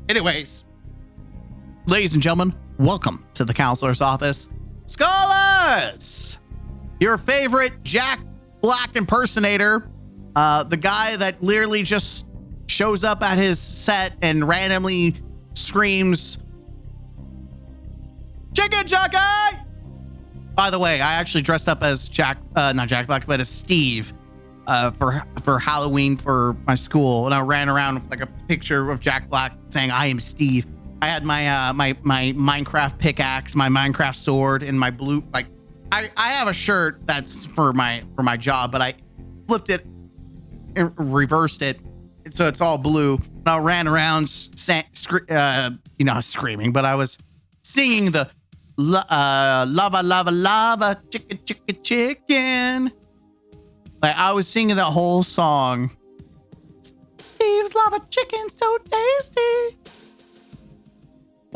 Anyways, ladies and gentlemen, welcome to the counselor's office. Scholars! Your favorite Jack Black impersonator, the guy that literally just shows up at his set and randomly screams, "Chicken Jockey!" By the way, I actually dressed up as not Jack Black, but as Steve for Halloween for my school, and I ran around with like a picture of Jack Black saying, "I am Steve." I had my my Minecraft pickaxe, my Minecraft sword, and my blue, like I have a shirt that's for my job, but I flipped it and reversed it so it's all blue. And I ran around screaming, but I was singing the lava lava lava chicken chicken chicken. Like I was singing that whole song. Steve's lava chicken so tasty.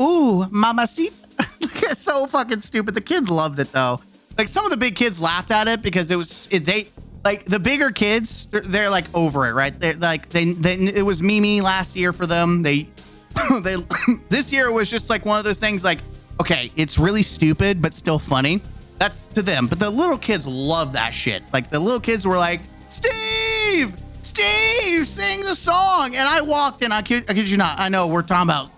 Ooh, mamacita. It's so fucking stupid. The kids loved it though. Like some of the big kids laughed at it because they like the bigger kids, they're like over it, right? They're like it was Mimi last year for them. They this year it was just like one of those things like, okay, it's really stupid but still funny. That's to them. But the little kids love that shit. Like the little kids were like, Steve, sing the song. And I walked in, I kid you not. I know we're talking about,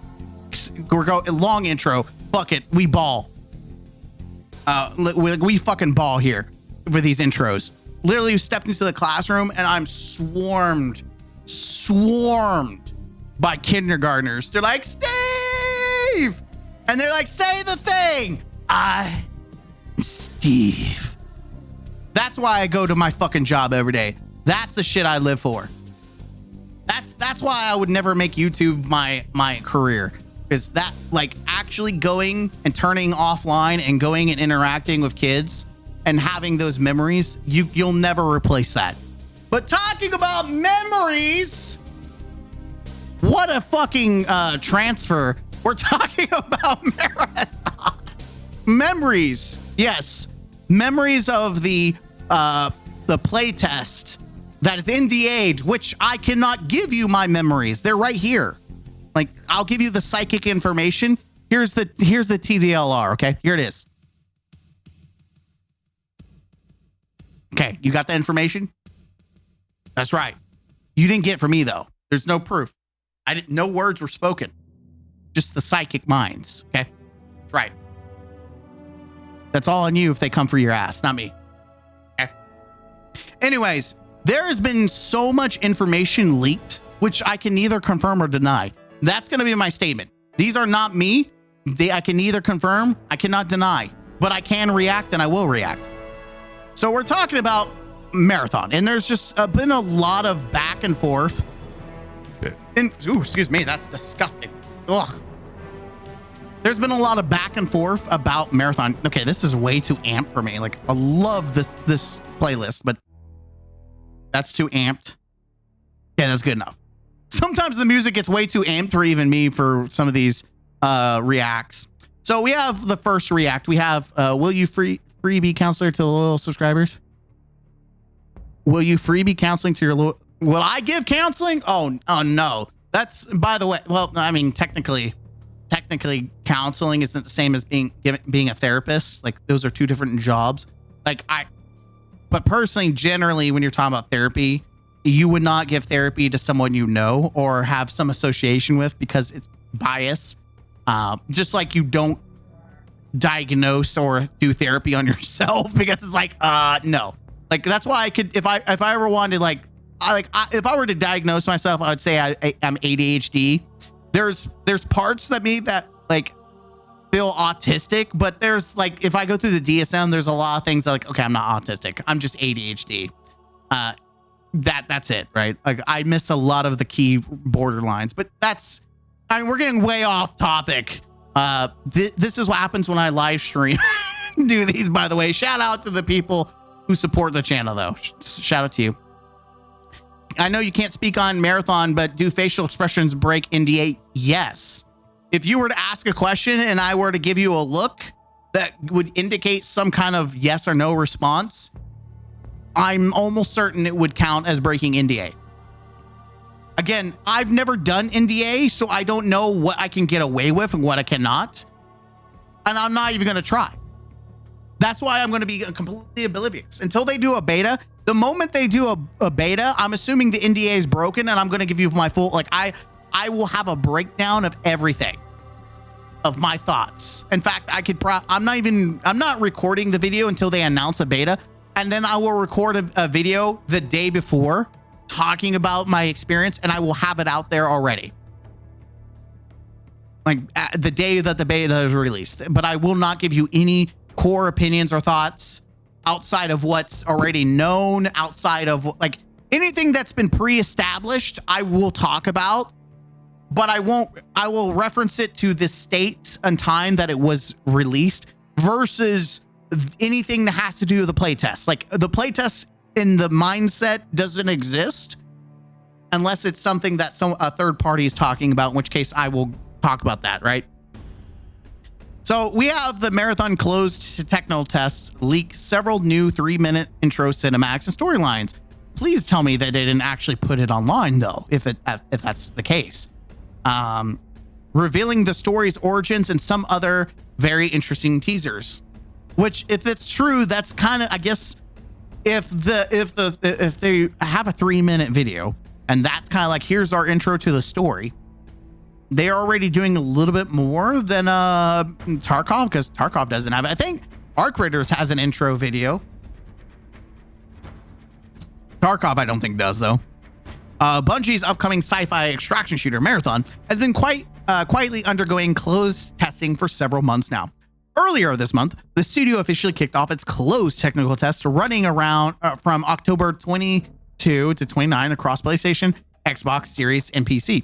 we're going long intro. Fuck it, we ball. We fucking ball here for these intros. Literally stepped into the classroom and I'm swarmed by kindergartners. They're like, Steve! And they're like, say the thing. I'm Steve. That's why I go to my fucking job every day. That's the shit I live for. That's why I would never make YouTube my career. Because that, like, actually going and turning offline and going and interacting with kids and having those memories, you'll never replace that. But talking about memories, what a fucking transfer. We're talking about marathon memories. Yes, memories of the playtest that is NDA'd, which I cannot give you my memories. They're right here. Like, I'll give you the psychic information. Here's the TDLR, okay? Here it is. Okay, you got the information? That's right. You didn't get it from me, though. There's no proof. No words were spoken. Just the psychic minds, okay? That's right. That's all on you if they come for your ass, not me. Okay? Anyways, there has been so much information leaked, which I can neither confirm or deny. That's going to be my statement. These are not me. I can neither confirm, I cannot deny, but I can react and I will react. So we're talking about marathon, and there's just been a lot of back and forth. Ooh, excuse me, that's disgusting. Ugh. There's been a lot of back and forth about marathon. Okay, this is way too amped for me. Like, I love this playlist, but that's too amped. Okay, that's good enough. Sometimes the music gets way too amped for even me for some of these reacts. So we have the first react. We have, will you freebie counselor to the loyal subscribers? Will you freebie counseling to your loyal? Will I give counseling? Oh no. That's, by the way, well, I mean, technically counseling isn't the same as being a therapist. Like, those are two different jobs. But personally, generally, when you're talking about therapy, you would not give therapy to someone you know or have some association with because it's bias. Just like you don't diagnose or do therapy on yourself because it's like, no. Like, that's why I could, if I ever wanted, if I were to diagnose myself, I would say I'm ADHD. There's parts that me that like feel autistic, but there's like, if I go through the DSM, there's a lot of things that like, okay, I'm not autistic. I'm just ADHD. That's it, right? Like, I miss a lot of the key borderlines, but we're getting way off topic. This is what happens when I live stream. Do these, by the way. Shout out to the people who support the channel, though. Shout out to you. I know you can't speak on marathon, but do facial expressions break NDA? Yes. If you were to ask a question and I were to give you a look that would indicate some kind of yes or no response, I'm almost certain it would count as breaking NDA. Again, I've never done NDA, so I don't know what I can get away with and what I cannot. And I'm not even going to try. That's why I'm going to be completely oblivious until they do a beta. The moment they do a beta, I'm assuming the NDA is broken, and I'm going to give you my full, like, I will have a breakdown of everything, of my thoughts. In fact, I'm not recording the video until they announce a beta, and then I will record a video the day before talking about my experience, and I will have it out there already. Like the day that the beta is released, but I will not give you any core opinions or thoughts outside of what's already known, outside of like anything that's been pre-established. I will talk about, but I will reference it to the state and time that it was released versus anything that has to do with the playtest. Like the playtest in the mindset doesn't exist unless it's something that a third party is talking about, in which case I will talk about that, right? So we have the marathon closed technical test leak several new 3-minute intro cinematics and storylines. Please tell me that they didn't actually put it online though, if that's the case. Revealing the story's origins and some other very interesting teasers, which if it's true, that's kind of, I guess, if they have a 3-minute video and that's kind of like, here's our intro to the story, they're already doing a little bit more than Tarkov, because Tarkov doesn't have it. I think Arc Raiders has an intro video. Tarkov I don't think does though. Bungie's upcoming sci-fi extraction shooter Marathon has been quietly undergoing closed testing for several months now. Earlier this month, the studio officially kicked off its closed technical tests running around from October 22 to 29 across PlayStation, Xbox Series, and PC.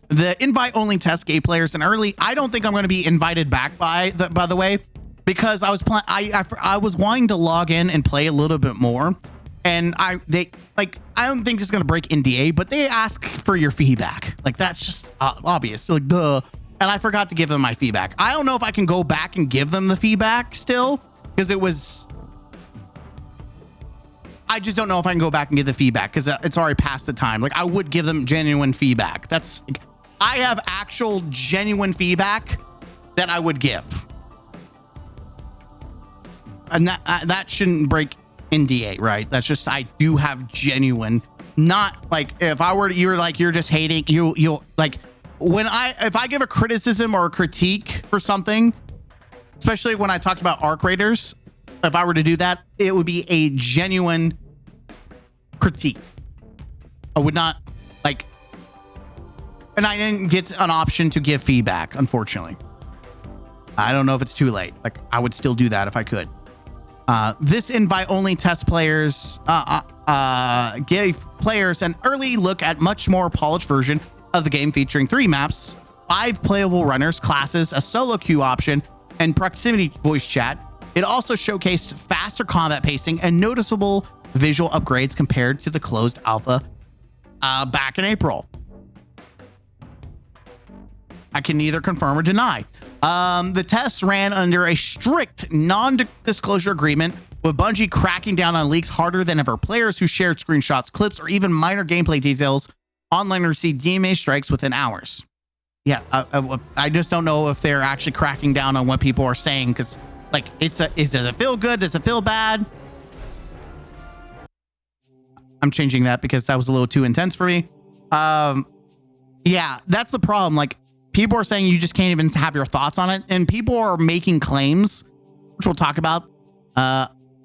The invite-only test gave players an early. I don't think I'm going to be invited back by the way, because I was wanting to log in and play a little bit more, and I don't think it's going to break NDA, but they ask for your feedback. Like that's just obvious. Like duh. And I forgot to give them my feedback. I don't know if I can go back and give them the feedback still, because I just don't know if I can go back and give the feedback because it's already past the time. Like I would give them genuine feedback. I have actual genuine feedback that I would give. And that shouldn't break NDA, right? That's just, I do have genuine, not like if I were to, you're just hating, you'll like if I give a criticism or a critique for something, especially when I talked about Arc Raiders, if I were to do that, it would be a genuine critique. I would not like, and I didn't get an option to give feedback, unfortunately. I don't know if it's too late. Like I would still do that if I could. This invite-only test players gave players an early look at much more polished version of the game, featuring 3 maps, 5 playable runners, classes, a solo queue option, and proximity voice chat. It also showcased faster combat pacing and noticeable visual upgrades compared to the closed alpha back in April. I can neither confirm or deny. The tests ran under a strict non-disclosure agreement, with Bungie cracking down on leaks harder than ever. Players who shared screenshots, clips, or even minor gameplay details online received DMA strikes within hours. Yeah, I just don't know if they're actually cracking down on what people are saying, because like does it feel good? Does it feel bad? I'm changing that because that was a little too intense for me. Yeah, that's the problem. Like people are saying you just can't even have your thoughts on it, and people are making claims, which we'll talk about.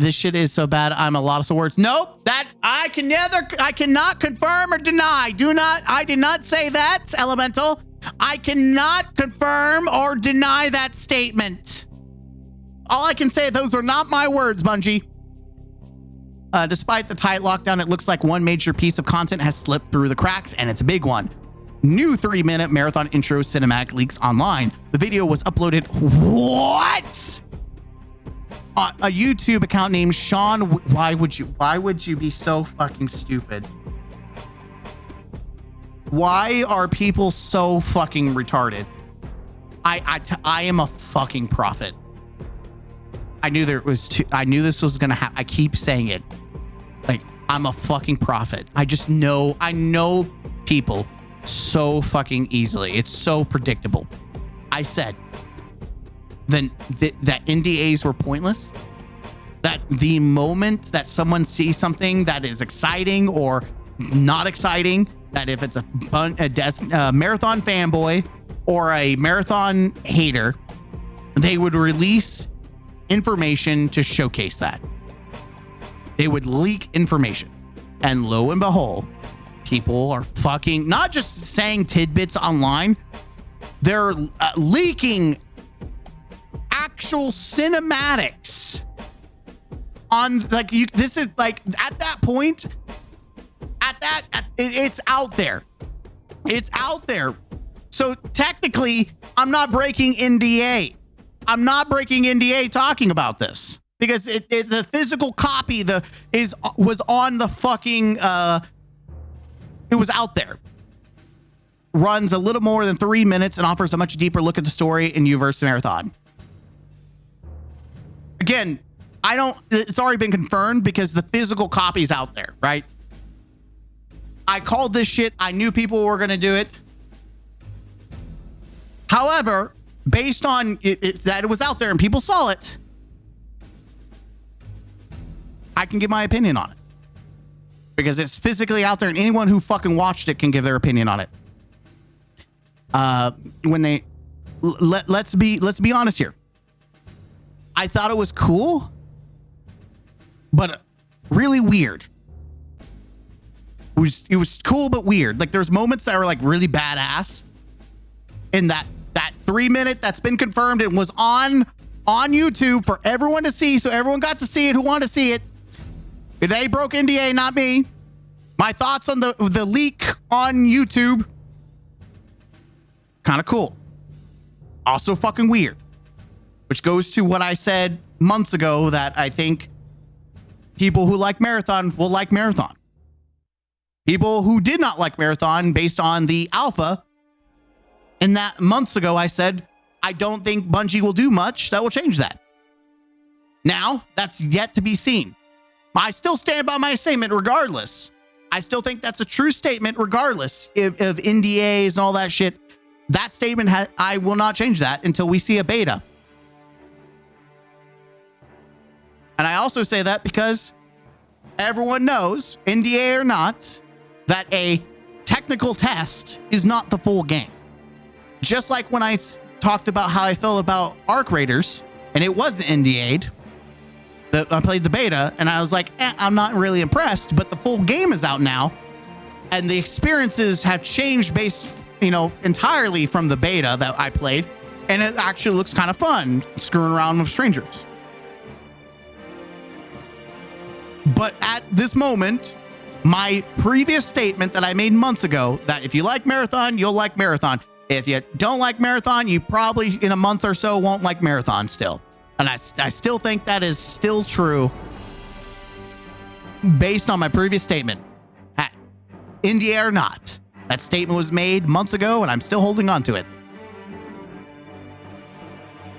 This shit is so bad. I'm a lot of words. Nope, that I cannot confirm or deny. I did not say that, Elemental. I cannot confirm or deny that statement. All I can say, those are not my words, Bungie. Despite the tight lockdown, it looks like one major piece of content has slipped through the cracks, and it's a big one. New 3-minute marathon intro cinematic leaks online. The video was uploaded. What? A YouTube account named Sean. Why would you be so fucking stupid? Why are people so fucking retarded? I am a fucking prophet. I knew this was gonna happen. I keep saying it. Like I'm a fucking prophet. I know people so fucking easily. It's so predictable. I said then that NDAs were pointless. That the moment that someone sees something that is exciting or not exciting, that if it's a marathon fanboy or a marathon hater, they would release information to showcase that. They would leak information. And lo and behold, people are fucking not just saying tidbits online, they're leaking actual cinematics on like you. This is like at that point, it's out there. It's out there. So technically, I'm not breaking NDA. I'm not breaking NDA talking about this because the physical copy was on the fucking it was out there. Runs a little more than 3 minutes and offers a much deeper look at the story in Universe Marathon. Again, it's already been confirmed because the physical copy's out there, right? I called this shit. I knew people were going to do it. However, based on that it was out there and people saw it, I can give my opinion on it because it's physically out there and anyone who fucking watched it can give their opinion on it. When they let's be honest here. I thought it was cool, but really weird. It was cool but weird. Like there's moments that were like really badass. In that 3 minute that's been confirmed and was on YouTube for everyone to see, so everyone got to see it who wanted to see it. They broke NDA, not me. My thoughts on the leak on YouTube. Kind of cool. Also fucking weird. Which goes to what I said months ago that I think people who like Marathon will like Marathon. People who did not like Marathon based on the alpha. And that months ago I said, I don't think Bungie will do much that will change that. Now, that's yet to be seen. I still stand by my statement regardless. I still think that's a true statement regardless of NDAs and all that shit. That statement, I will not change that until we see a beta. And I also say that because everyone knows, NDA or not, that a technical test is not the full game. Just like when I talked about how I felt about Arc Raiders, and it wasn't NDA'd, I played the beta, and I was like, I'm not really impressed, but the full game is out now, and the experiences have changed based, entirely from the beta that I played, and it actually looks kind of fun, screwing around with strangers. But at this moment, my previous statement that I made months ago, that if you like Marathon, you'll like Marathon. If you don't like Marathon, you probably in a month or so won't like Marathon still. And I still think that is still true based on my previous statement. NDA or not, that statement was made months ago and I'm still holding on to it.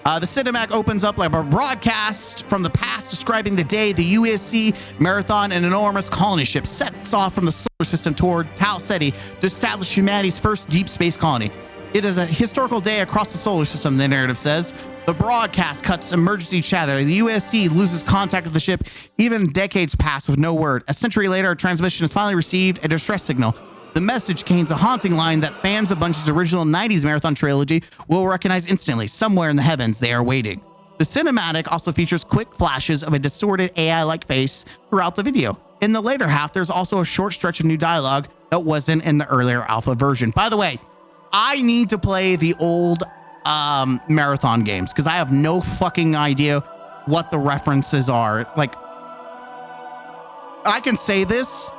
The cinematic opens up like a broadcast from the past describing the day the USC Marathon, an enormous colony ship, sets off from the solar system toward Tau Ceti to establish humanity's first deep space colony. It is a historical day across the solar system, the narrative says. The broadcast cuts emergency chatter. The USC loses contact with the ship. Even decades pass with no word. A century later, a transmission has finally received a distress signal. The message contains a haunting line that fans of Bungie's original 90s Marathon trilogy will recognize instantly. Somewhere in the heavens, they are waiting. The cinematic also features quick flashes of a distorted AI-like face throughout the video. In the later half, there's also a short stretch of new dialogue that wasn't in the earlier alpha version. By the way, I need to play the old Marathon games because I have no fucking idea what the references are. Like, I can say this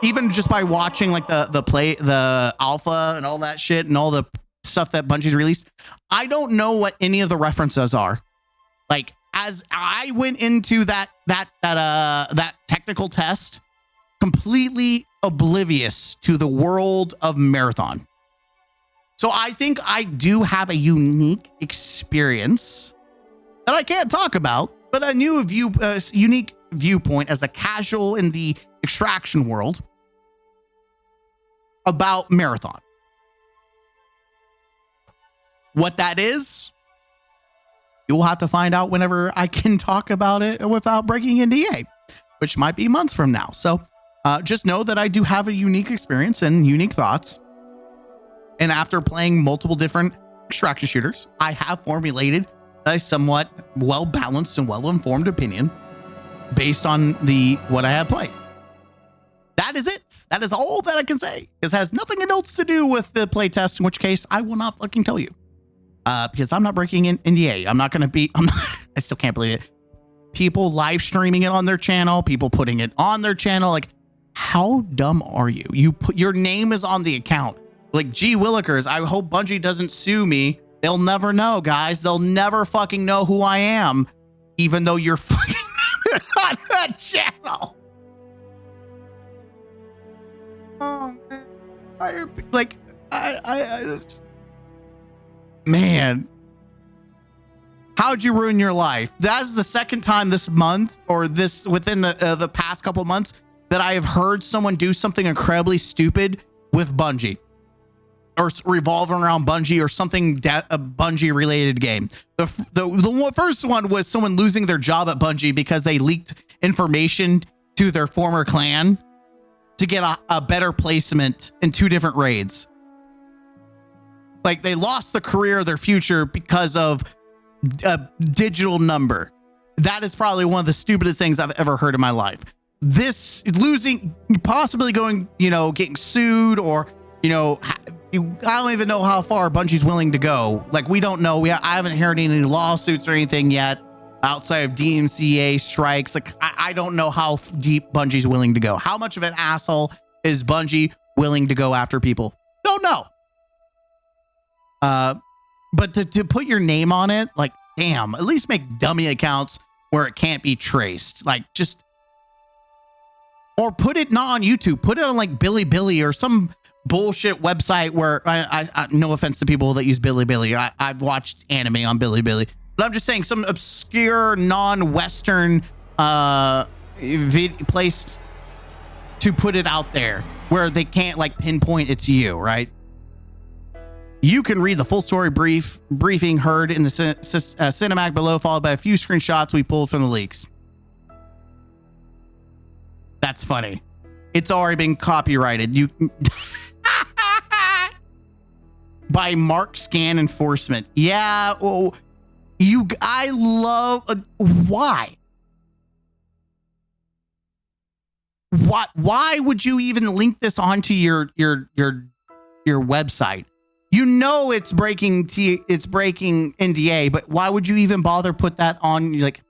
even just by watching like the alpha and all that shit and all the stuff that Bungie's released. I don't know what any of the references are. Like, as I went into that technical test, completely oblivious to the world of Marathon. So I think I do have a unique experience that I can't talk about, but a unique viewpoint as a casual in the extraction world about Marathon. What that is, you'll have to find out whenever I can talk about it without breaking NDA, which might be months from now. So just know that I do have a unique experience and unique thoughts. And after playing multiple different extraction shooters, I have formulated a somewhat well-balanced and well-informed opinion based on what I have played. That is it. That is all that I can say. This has nothing else to do with the playtest, in which case I will not fucking tell you. Because I'm not breaking an NDA. I still can't believe it. People live streaming it on their channel, people putting it on their channel. Like, how dumb are you? Your name is on the account. Like, gee willikers, I hope Bungie doesn't sue me. They'll never know, guys. They'll never fucking know who I am, even though you're fucking on that channel. Oh man, man, how'd you ruin your life? That's the second time this month, or this within the past couple of months, that I have heard someone do something incredibly stupid with Bungie, or revolving around Bungie, or something a Bungie related game. The first one was someone losing their job at Bungie because they leaked information to their former clan to get a better placement in 2 different raids. Like, they lost the career of their future because of a digital number. That is probably one of the stupidest things I've ever heard in my life. This losing, possibly going, getting sued, or, I don't even know how far Bungie's willing to go. Like, we don't know. I haven't heard any lawsuits or anything yet outside of DMCA strikes. Like, I don't know how deep Bungie's willing to go. How much of an asshole is Bungie willing to go after people? Don't know. But to put your name on it, like, damn, at least make dummy accounts where it can't be traced. Like, or put it not on YouTube, put it on like Bilibili or some bullshit website where I no offense to people that use Bilibili. I've watched anime on Bilibili, but I'm just saying some obscure non-Western place to put it out there where they can't like pinpoint it's you, right? You can read the full story briefing heard in the cinematic below, followed by a few screenshots we pulled from the leaks. That's funny. It's already been copyrighted. By Mark Scan Enforcement. Yeah. Oh, I love. Why? Why would you even link this onto your website? It's breaking NDA, but why would you even bother put that on? Like,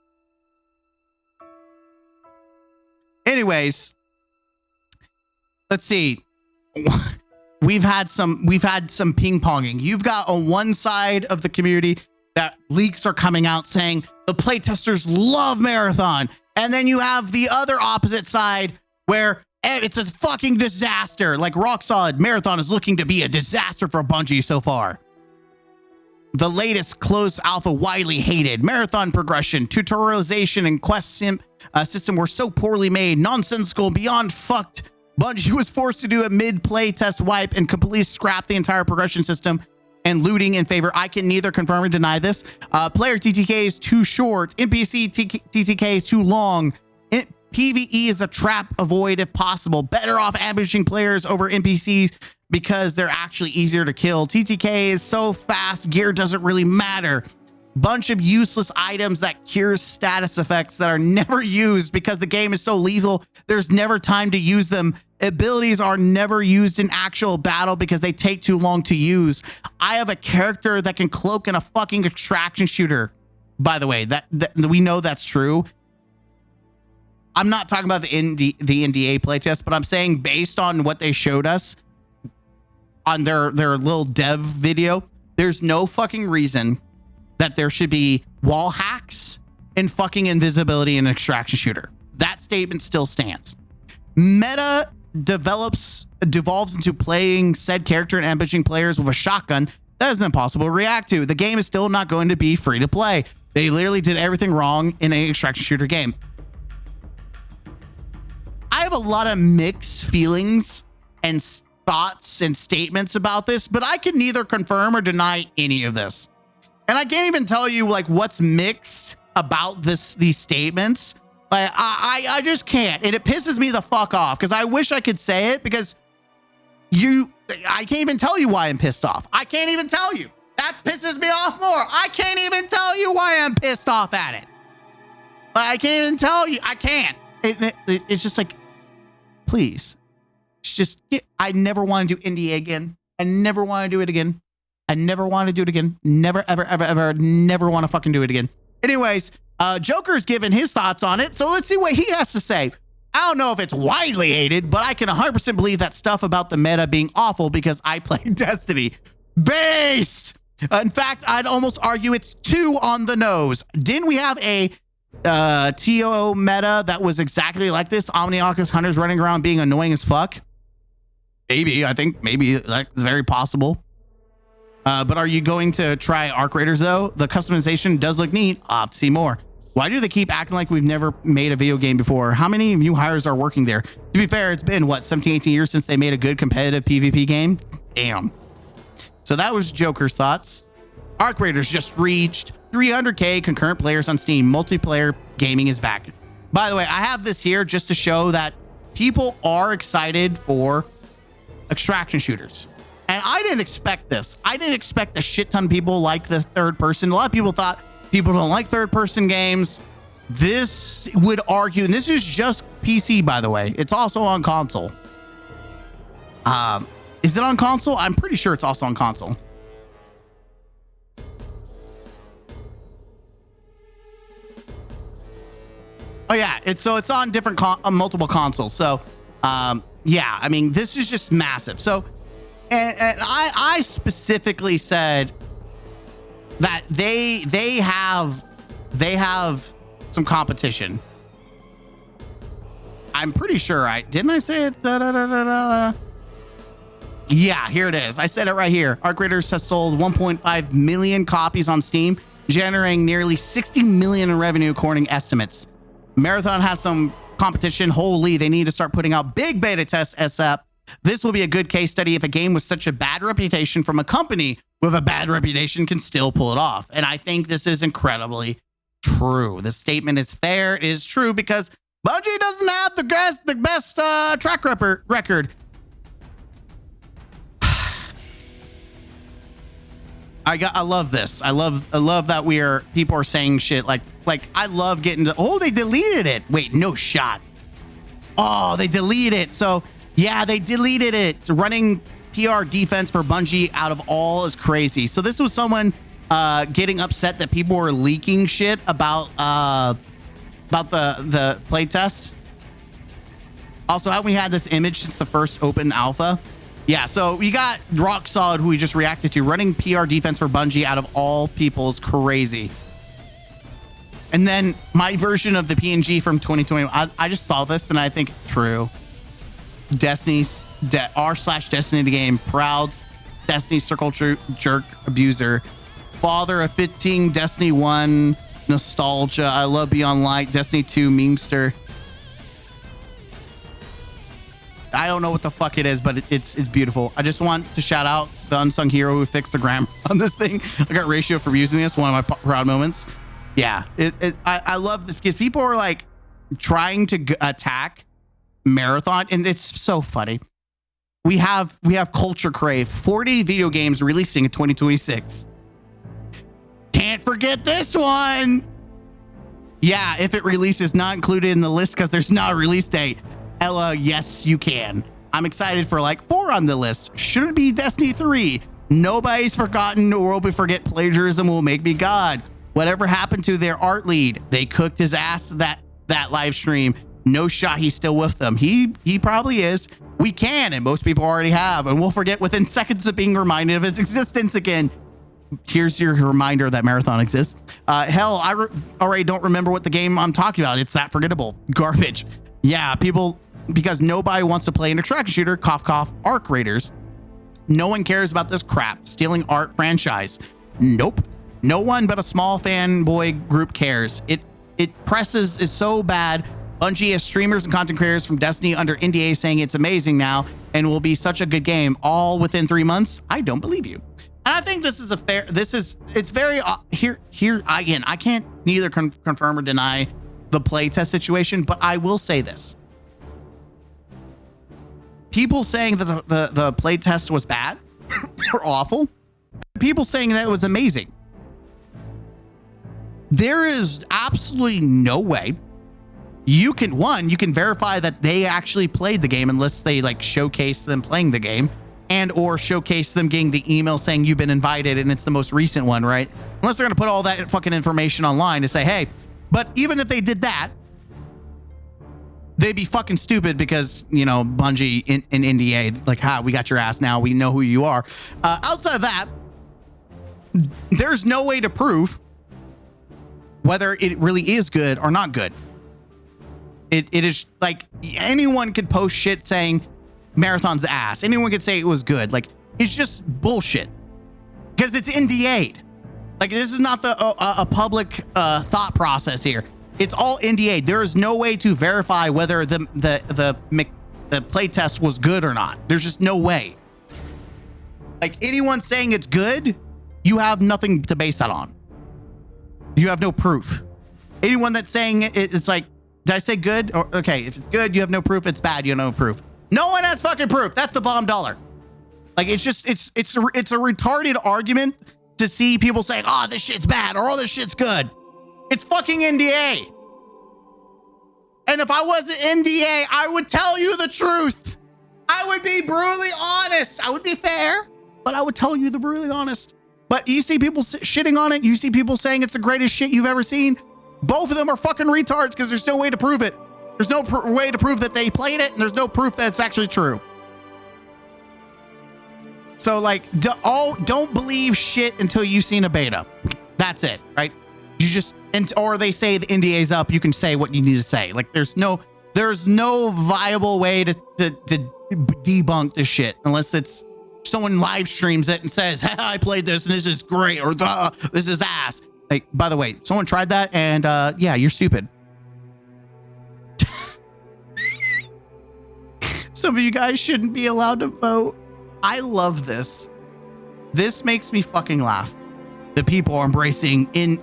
anyways, let's see. We've had some ping-ponging. You've got on one side of the community that leaks are coming out saying the playtesters love Marathon, and then you have the other opposite side where it's a fucking disaster. Like, rock solid, Marathon is looking to be a disaster for Bungie so far. The latest closed alpha widely hated. Marathon progression, tutorialization, and quest system were so poorly made, nonsensical, beyond fucked. Bungie was forced to do a mid-play test wipe and completely scrap the entire progression system and looting in favor. I can neither confirm or deny this. Player TTK is too short. NPC TTK is too long. PvE is a trap. Avoid if possible. Better off ambushing players over NPCs because they're actually easier to kill. TTK is so fast, gear doesn't really matter. Bunch of useless items that cures status effects that are never used because the game is so lethal. There's never time to use them. Abilities are never used in actual battle because they take too long to use. I have a character that can cloak in a fucking extraction shooter. By the way, that we know that's true. I'm not talking about the NDA playtest, but I'm saying based on what they showed us on their little dev video, there's no fucking reason that there should be wall hacks and fucking invisibility in an extraction shooter. That statement still stands. Meta devolves into playing said character and ambushing players with a shotgun that is impossible to react to. The game is still not going to be free to play. They literally did everything wrong in an extraction shooter game. I have a lot of mixed feelings and thoughts and statements about this, but I can neither confirm or deny any of this. And I can't even tell you like what's mixed about these statements. Like I just can't. And it pisses me the fuck off because I wish I could say it because I can't even tell you why I'm pissed off. I can't even tell you. That pisses me off more. I can't even tell you why I'm pissed off at it. I can't even tell you. I can't. It's just like, please. It's just, I never want to do NDA again. I never want to do it again. I never want to do it again. Never, ever, ever, ever, never want to fucking do it again. Anyways, Joker's given his thoughts on it. So let's see what he has to say. I don't know if it's widely hated, but I can 100% believe that stuff about the meta being awful because I play Destiny. Based. In fact, I'd almost argue it's too on the nose. Didn't we have a TO meta that was exactly like this? Omniacus hunters running around being annoying as fuck? Maybe. I think maybe that's very possible. But are you going to try Arc Raiders though? The customization does look neat. I'll have to see more. Why do they keep acting like we've never made a video game before? How many new hires are working there? To be fair, it's been, what, 17, 18 years since they made a good competitive PvP game? Damn. So that was Joker's thoughts. Arc Raiders just reached 300K concurrent players on Steam. Multiplayer gaming is back. By the way, I have this here just to show that people are excited for extraction shooters. And I didn't expect this. I didn't expect a shit ton of people like the third person. A lot of people thought people don't like third person games. This would argue, and this is just PC, by the way. It's also on console. Is it on console? I'm pretty sure it's also on console. Oh yeah, it's on different multiple consoles. So yeah, I mean, this is just massive. So and I specifically said that they have some competition. I'm pretty sure didn't I say it? Yeah, here it is. I said it right here. Arc Raiders has sold 1.5 million copies on Steam, generating nearly 60 million in revenue according to estimates. Marathon has some competition. Holy, they need to start putting out big beta tests ASAP. This will be a good case study if a game with such a bad reputation from a company with a bad reputation can still pull it off. And I think this is incredibly true. The statement is fair. It is true because Bungie doesn't have the best track record. I love this. I love that people are saying shit like I love getting to, oh, they deleted it. Wait, no shot. Oh, they deleted it. So yeah, they deleted it. It's running PR defense for Bungie out of all is crazy. So this was someone getting upset that people were leaking shit about the playtest. Also, haven't we had this image since the first open alpha? Yeah, so we got Rock Solid, who we just reacted to, running PR defense for Bungie out of all people is crazy. And then my version of the PNG from 2020, I just saw this and I think true. Destiny's r/Destiny the game, proud Destiny circle jerk abuser, father of 15 Destiny 1 nostalgia. I love Beyond Light, Destiny 2 memester. I don't know what the fuck it is, but it's beautiful. I just want to shout out to the unsung hero who fixed the grammar on this thing. I got ratio for using this, one of my proud moments. Yeah, I love this because people are like trying to attack Marathon, and it's so funny. We have Culture Crave, 40 video games releasing in 2026. Can't forget this one. Yeah, if it releases, not included in the list because there's not a release date. Ella, yes, you can. I'm excited for like 4 on the list. Should it be Destiny 3? Nobody's forgotten or will forget plagiarism will make me God. Whatever happened to their art lead? They cooked his ass that live stream. No shot he's still with them. He probably is. We can, and most people already have, and we'll forget within seconds of being reminded of its existence again. Here's your reminder that Marathon exists. Hell, I already don't remember what the game I'm talking about. It's that forgettable. Garbage. Yeah, people, because nobody wants to play an extraction shooter, cough, cough, Arc Raiders. No one cares about this crap. Stealing art franchise. Nope. No one but a small fanboy group cares. It presses is so bad. Bungie has streamers and content creators from Destiny under NDA saying it's amazing now and will be such a good game all within 3 months. I don't believe you. And I think this is a fair, it's very, here again, I can't neither confirm or deny the playtest situation, but I will say this. People saying that the playtest was bad or awful, people saying that it was amazing. There is absolutely no way you can verify that they actually played the game unless they like showcase them playing the game and or showcase them getting the email saying you've been invited and it's the most recent one, right? Unless they're gonna put all that fucking information online to say, hey, but even if they did that, they'd be fucking stupid because, you know, Bungie in NDA, like, we got your ass now. We know who you are. Outside of that, there's no way to prove whether it really is good or not good. It is like anyone could post shit saying Marathon's ass. Anyone could say it was good. Like, it's just bullshit because it's NDA'd. Like, this is not a public thought process here. It's all NDA. There is no way to verify whether the playtest was good or not. There's just no way. Like, anyone saying it's good, you have nothing to base that on. You have no proof. Anyone that's saying it's like, did I say good? Or okay, if it's good, you have no proof. It's bad, you have no proof. No one has fucking proof. That's the bottom dollar. Like, it's just it's a retarded argument to see people saying, oh, this shit's bad or oh, this shit's good. It's fucking NDA. And if I wasn't NDA, I would tell you the truth. I would be brutally honest. I would be fair, but I would tell you the brutally honest. But you see people shitting on it. You see people saying it's the greatest shit you've ever seen. Both of them are fucking retards because there's no way to prove it. There's no way to prove that they played it, and there's no proof that it's actually true. So, like, don't believe shit until you've seen a beta. That's it, right? You just, or they say the NDA's up, you can say what you need to say. Like, there's no viable way to debunk this shit unless it's someone live streams it and says, hey, I played this and this is great, or this is ass. Like, by the way, someone tried that and yeah, you're stupid. Some of you guys shouldn't be allowed to vote. I love this. This makes me fucking laugh. The people are embracing in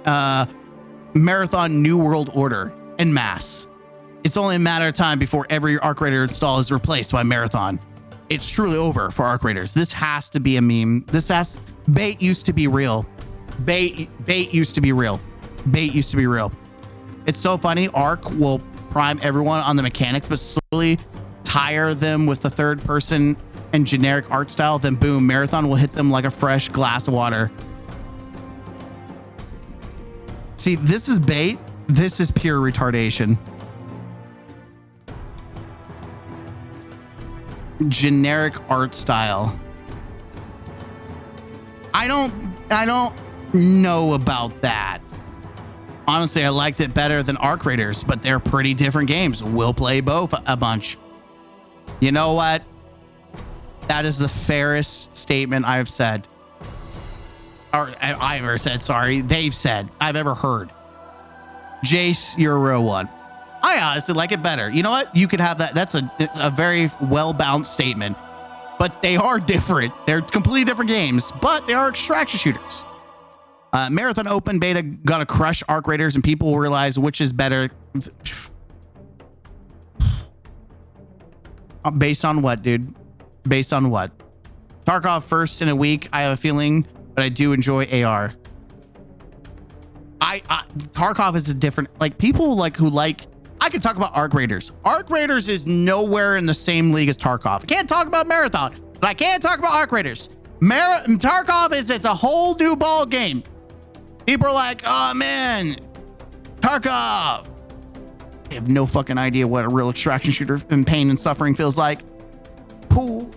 Marathon New World Order en masse. It's only a matter of time before every Arc Raider install is replaced by Marathon. It's truly over for Arc Raiders. This has to be a meme. Bait used to be real. Bait used to be real. Bait used to be real. It's so funny. Arc will prime everyone on the mechanics, but slowly tire them with the third person and generic art style. Then boom, Marathon will hit them like a fresh glass of water. See, this is bait. This is pure retardation. Generic art style. I don't know about that. Honestly, I liked it better than Arc Raiders, but they're pretty different games. We'll play both a bunch. You know what? That is the fairest statement I've said. Or I've ever said, sorry. They've said, I've ever heard. Jace, you're a real one. I honestly like it better. You know what? You could have that. That's a very well-balanced statement. But they are different. They're completely different games, but they are extraction shooters. Marathon Open Beta gonna crush Arc Raiders, and people will realize which is better. Based on what, dude? Based on what? Tarkov first in a week. I have a feeling, but I do enjoy AR. Tarkov is a different, like, people like who like. I could talk about Arc Raiders. Arc Raiders is nowhere in the same league as Tarkov. I can't talk about Marathon, but I can talk about Arc Raiders. Tarkov it's a whole new ball game. People are like, oh man, Tarkov. They have no fucking idea what a real extraction shooter in pain and suffering feels like. Poo.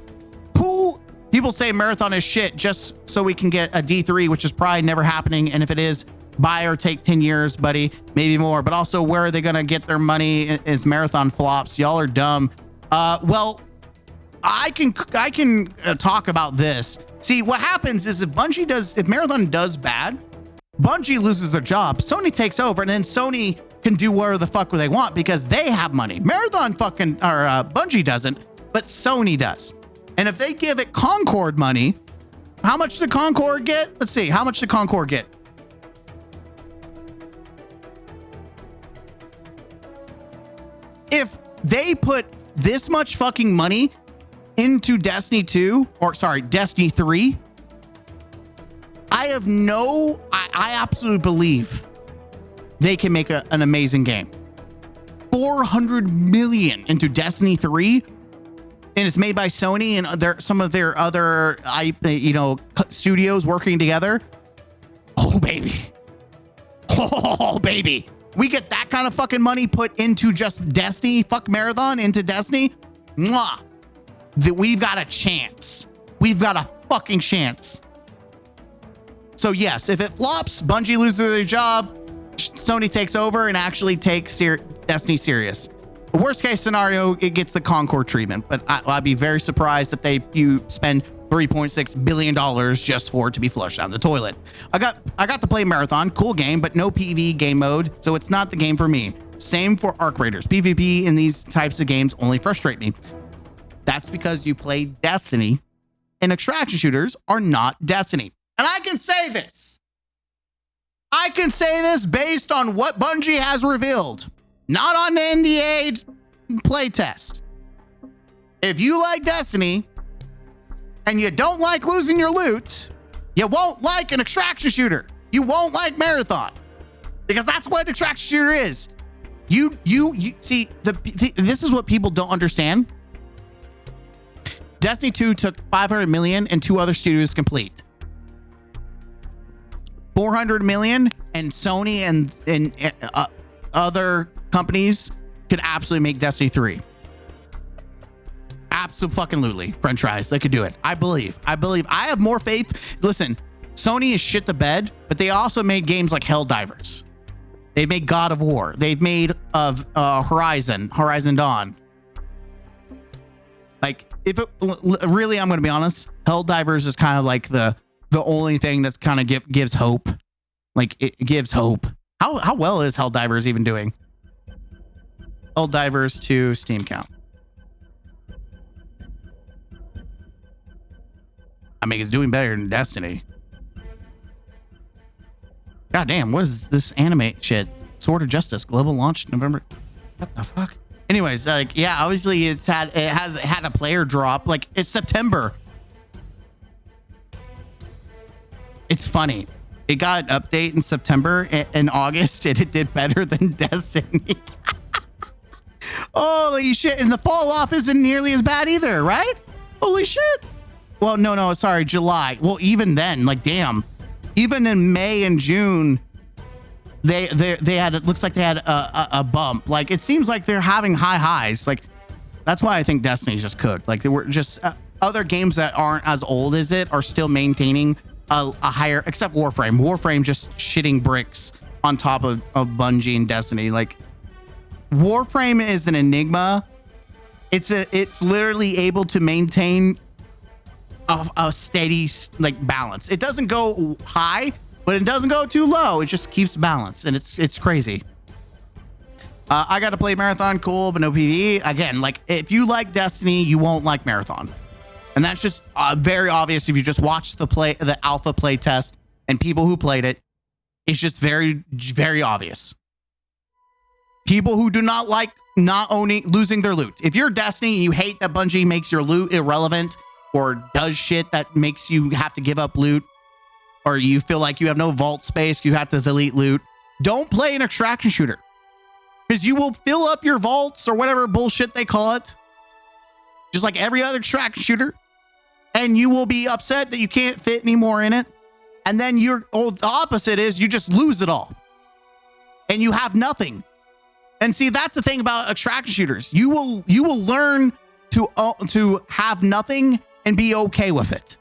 People say Marathon is shit just so we can get a D3, which is probably never happening. And if it is, buy or take 10 years, buddy, maybe more. But also, where are they going to get their money as Marathon flops? Y'all are dumb. Well, I can talk about this. See, what happens is if Marathon does bad, Bungie loses their job. Sony takes over, and then Sony can do whatever the fuck they want because they have money. Marathon fucking, or Bungie doesn't, but Sony does. And if they give it Concord money, how much did Concord get? Let's see, how much did Concord get? If they put this much fucking money into Destiny 2, or sorry, Destiny 3, I absolutely believe they can make an amazing game. 400 million into Destiny 3, and it's made by Sony and some of their other, studios working together. Oh, baby. Oh, baby. We get that kind of fucking money put into just Destiny, fuck Marathon, into Destiny. Mwah. We've got a chance. We've got a fucking chance. So yes, if it flops, Bungie loses their job, Sony takes over and actually takes Destiny serious. The worst case scenario, it gets the Concord treatment, but I'd be very surprised if you spend $3.6 billion just for it to be flushed down the toilet. I got to play Marathon, cool game, but no PvE game mode, so it's not the game for me. Same for Arc Raiders. PvP in these types of games only frustrate me. That's because you play Destiny, and extraction shooters are not Destiny. And I can say this. I can say this based on what Bungie has revealed, not on the NDA playtest. If you like Destiny and you don't like losing your loot, you won't like an extraction shooter. You won't like Marathon, because that's what an extraction shooter is. You see, this is what people don't understand. Destiny 2 took 500 million and 2 other studios complete. 400 million, and Sony and other companies could absolutely make Destiny 3. Absolutely, French fries. They could do it. I believe. I have more faith. Listen, Sony is shit the bed, but they also made games like Helldivers. They've made God of War. They've made Horizon Dawn. Like, if it really, I'm going to be honest, Helldivers is kind of like the only thing that's kind of gives hope. Like, it gives hope. How well is Helldivers even doing? Helldivers to Steam count. I mean, it's doing better than Destiny. God damn, what is this anime shit? Sword of Justice, global launch November. What the fuck? Anyways, like, yeah, obviously it has had a player drop. Like, it's September. It's funny. It got an update in September and August, and it did better than Destiny. Holy shit. And the fall off isn't nearly as bad either, right? Holy shit. Well, no, sorry, July. Well, even then, like, damn. Even in May and June, they had, it looks like they had a bump. Like, it seems like they're having high highs. Like, that's why I think Destiny's just cooked. Like, they were just other games that aren't as old as it are still maintaining a higher, except Warframe. Warframe just shitting bricks on top of Bungie and Destiny. Like, Warframe is an enigma. It's literally able to maintain a steady, like, balance. It doesn't go high, but it doesn't go too low. It just keeps balance, and it's crazy. I got to play Marathon, cool, but no PvE. Again, like, if you like Destiny, you won't like Marathon. And that's just very obvious if you just watch the alpha play test and people who played it. It's just very, very obvious. People who do not like losing their loot. If you're Destiny and you hate that Bungie makes your loot irrelevant or does shit that makes you have to give up loot, or you feel like you have no vault space, you have to delete loot, don't play an extraction shooter, because you will fill up your vaults or whatever bullshit they call it, just like every other extraction shooter, and you will be upset that you can't fit anymore in it. And then the opposite is you just lose it all and you have nothing. And see, that's the thing about extraction shooters. You will learn to have nothing and be okay with it.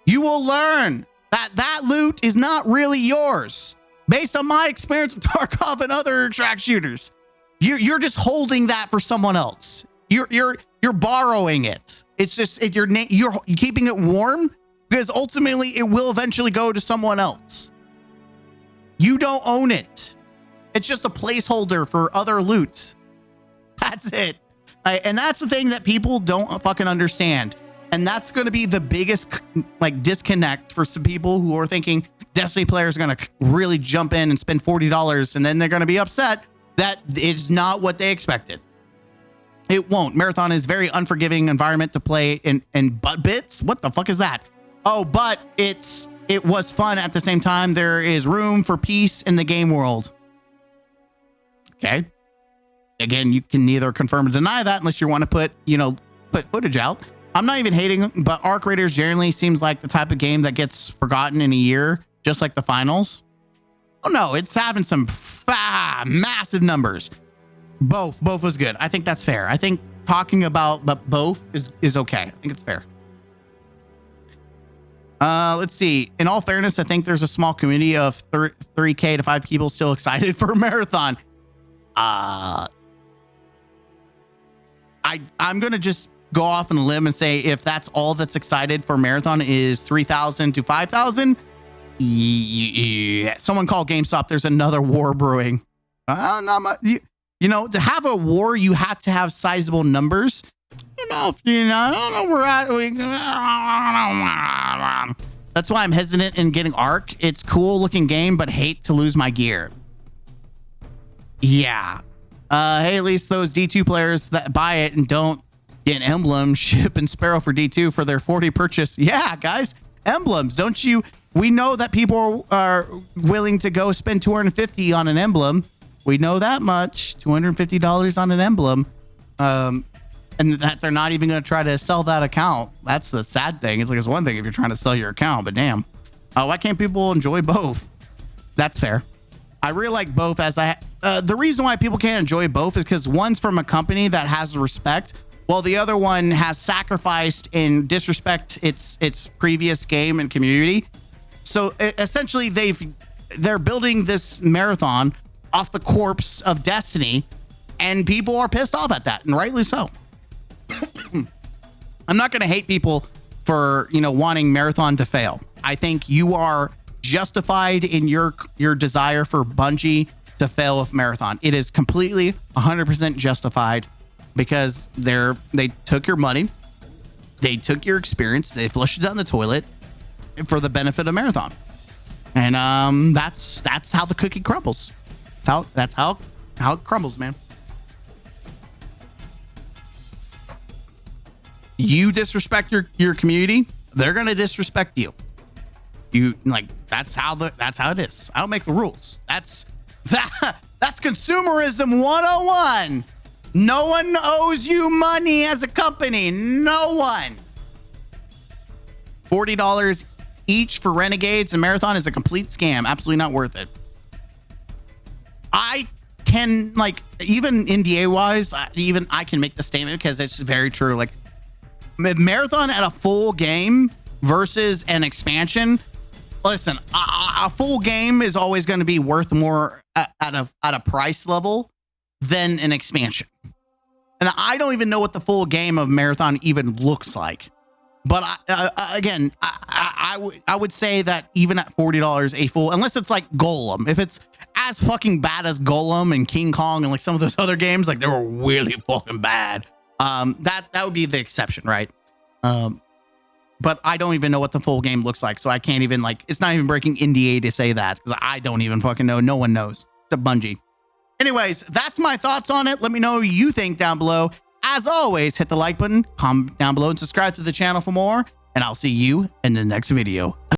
You will learn that loot is not really yours. Based on my experience with Tarkov and other extraction shooters, you're just holding that for someone else. You're borrowing it. It's just you're keeping it warm, because ultimately it will eventually go to someone else. You don't own it. It's just a placeholder for other loot. That's it. And that's the thing that people don't fucking understand. And that's going to be the biggest like disconnect for some people who are thinking Destiny players are going to really jump in and spend $40 and then they're going to be upset that it's not what they expected. It won't. Marathon is very unforgiving environment to play in butt bits. What the fuck is that? Oh, but it was fun at the same time. There is room for peace in the game world. Okay. Again, you can neither confirm or deny that unless you want to put footage out. I'm not even hating, but Arc Raiders generally seems like the type of game that gets forgotten in a year, just like the finals. Oh no, it's having some massive numbers. Both was good. I think that's fair. I think talking about both is okay. I think it's fair. Let's see. In all fairness, I think there's a small community of 3K to 5 people still excited for a marathon. I'm going to just go off on a limb and say if that's all that's excited for marathon is 3,000 to 5,000. Yeah. Someone called GameStop. There's another war brewing. To have a war, you have to have sizable numbers. I don't know where that's why I'm hesitant in getting Arc. It's cool looking game, but hate to lose my gear. Yeah. Hey, at least those D2 players that buy it and don't get an emblem, ship and Sparrow for D2 for their 40 purchase. Yeah, guys, emblems. Don't you? We know that people are willing to go spend $250 on an emblem. We know that much. $250 on an emblem. And that they're not even going to try to sell that account. That's the sad thing. It's like, it's one thing if you're trying to sell your account, but damn. Why can't people enjoy both? That's fair. I really like both the reason why people can't enjoy both is because one's from a company that has respect, while the other one has sacrificed and disrespect its previous game and community. So essentially they're building this marathon off the corpse of Destiny, and people are pissed off at that, and rightly so. I'm not going to hate people for, wanting marathon to fail. I think you are justified in your desire for Bungie to fail with marathon. It is completely 100% justified because they took your money, they took your experience, they flushed it down the toilet for the benefit of marathon. And that's how the cookie crumbles. That's how it crumbles, man. You disrespect your community, they're gonna disrespect you. That's how it is. I don't make the rules. That's consumerism 101. No one owes you money as a company. No one. $40 each for Renegades and Marathon is a complete scam. Absolutely not worth it. I can, even NDA wise, even I can make the statement because it's very true. Like, Marathon at a full game versus an expansion. Listen, a full game is always going to be worth more at a price level than an expansion. And I don't even know what the full game of Marathon even looks like. But I would say that even at $40 a full, unless it's like Golem, if it's as fucking bad as Golem and King Kong and like some of those other games, like they were really fucking bad. That would be the exception, right? But I don't even know what the full game looks like, so I can't even it's not even breaking NDA to say that because I don't even fucking know. No one knows. It's a Bungie. Anyways, that's my thoughts on it. Let me know what you think down below. As always, hit the like button, comment down below, and subscribe to the channel for more. And I'll see you in the next video.